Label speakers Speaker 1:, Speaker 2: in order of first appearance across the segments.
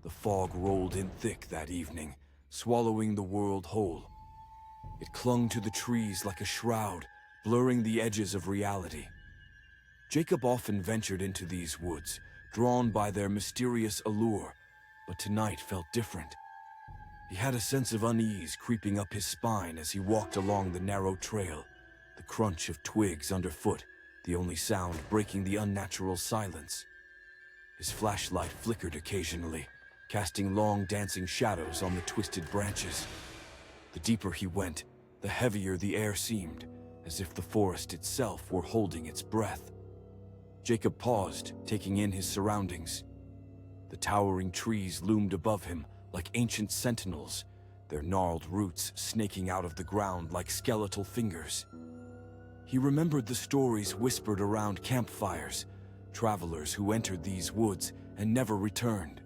Speaker 1: The fog rolled in thick that evening, swallowing the world whole. It clung to the trees like a shroud, blurring the edges of reality. Jacob often ventured into these woods, drawn by their mysterious allure, but tonight felt different. He had a sense of unease creeping up his spine as he walked along the narrow trail, the crunch of twigs underfoot, the only sound breaking the unnatural silence. His flashlight flickered occasionally, casting long dancing shadows on the twisted branches. The deeper he went, the heavier the air seemed, as if the forest itself were holding its breath. Jacob paused, taking in his surroundings. The towering trees loomed above him like ancient sentinels, their gnarled roots snaking out of the ground like skeletal fingers. He remembered the stories whispered around campfires, travelers who entered these woods and never returned.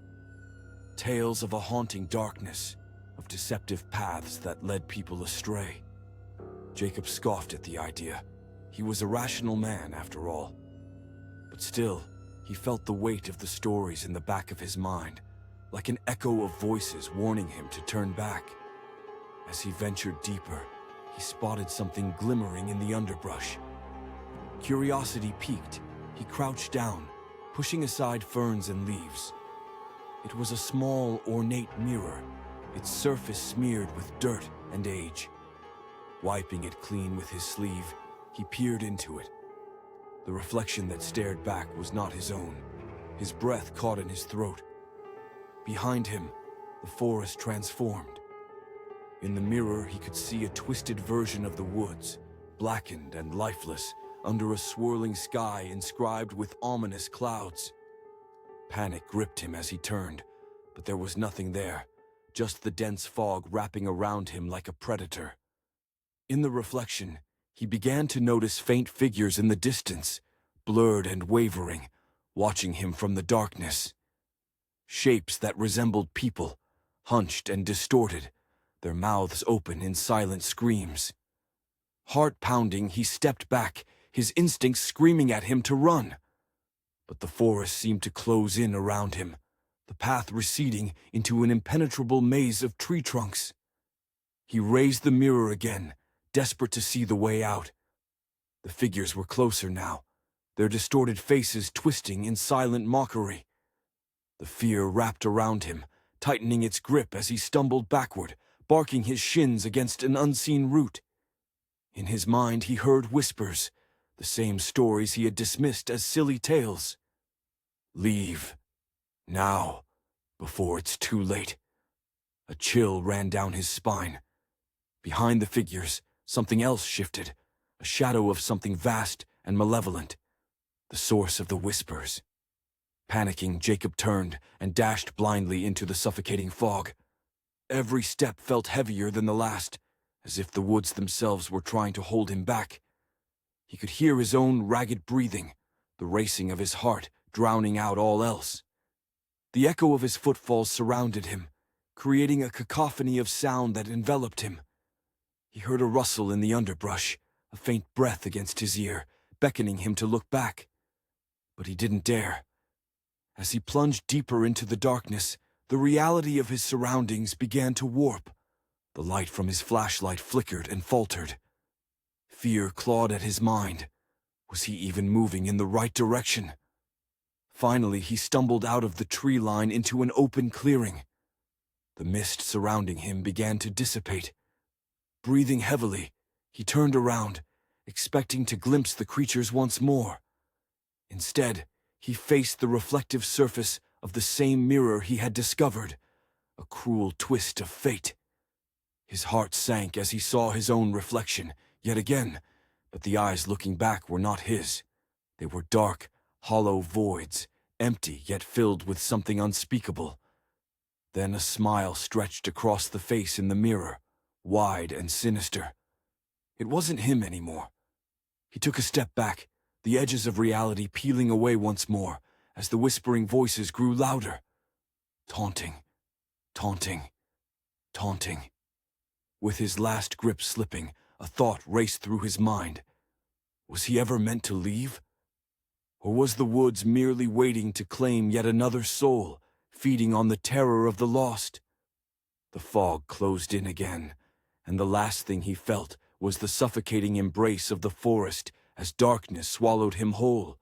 Speaker 1: Tales of a haunting darkness, of deceptive paths that led people astray. Jacob scoffed at the idea. He was a rational man, after all. But still, he felt the weight of the stories in the back of his mind, like an echo of voices warning him to turn back. As he ventured deeper, he spotted something glimmering in the underbrush. Curiosity piqued, he crouched down, pushing aside ferns and leaves. It was a small, ornate mirror, its surface smeared with dirt and age. Wiping it clean with his sleeve, he peered into it. The reflection that stared back was not his own. His breath caught in his throat. Behind him, the forest transformed. In the mirror, he could see a twisted version of the woods, blackened and lifeless, under a swirling sky inscribed with ominous clouds. Panic gripped him as he turned, but there was nothing there, just the dense fog wrapping around him like a predator. In the reflection, he began to notice faint figures in the distance, blurred and wavering, watching him from the darkness. Shapes that resembled people, hunched and distorted, their mouths open in silent screams. Heart pounding, he stepped back, his instincts screaming at him to run. But the forest seemed to close in around him, the path receding into an impenetrable maze of tree trunks. He raised the mirror again, desperate to see the way out. The figures were closer now, their distorted faces twisting in silent mockery. The fear wrapped around him, tightening its grip as he stumbled backward, barking his shins against an unseen root. In his mind he heard whispers, the same stories he had dismissed as silly tales. Leave. Now, before it's too late. A chill ran down his spine. Behind the figures, something else shifted, a shadow of something vast and malevolent, the source of the whispers. Panicking, Jacob turned and dashed blindly into the suffocating fog. Every step felt heavier than the last, as if the woods themselves were trying to hold him back. He could hear his own ragged breathing, the racing of his heart drowning out all else. The echo of his footfalls surrounded him, creating a cacophony of sound that enveloped him. He heard a rustle in the underbrush, a faint breath against his ear, beckoning him to look back. But he didn't dare. As he plunged deeper into the darkness, the reality of his surroundings began to warp. The light from his flashlight flickered and faltered. Fear clawed at his mind. Was he even moving in the right direction? Finally, he stumbled out of the tree line into an open clearing. The mist surrounding him began to dissipate. Breathing heavily, he turned around, expecting to glimpse the creatures once more. Instead, he faced the reflective surface of the same mirror he had discovered, a cruel twist of fate. His heart sank as he saw his own reflection, yet again, but the eyes looking back were not his. They were dark, hollow voids, empty yet filled with something unspeakable. Then a smile stretched across the face in the mirror, wide and sinister. It wasn't him anymore. He took a step back, the edges of reality peeling away once more, as the whispering voices grew louder. Taunting, taunting, taunting. With his last grip slipping, a thought raced through his mind. Was he ever meant to leave? Or was the woods merely waiting to claim yet another soul, feeding on the terror of the lost. The fog closed in again, and the last thing he felt was the suffocating embrace of the forest as darkness swallowed him whole.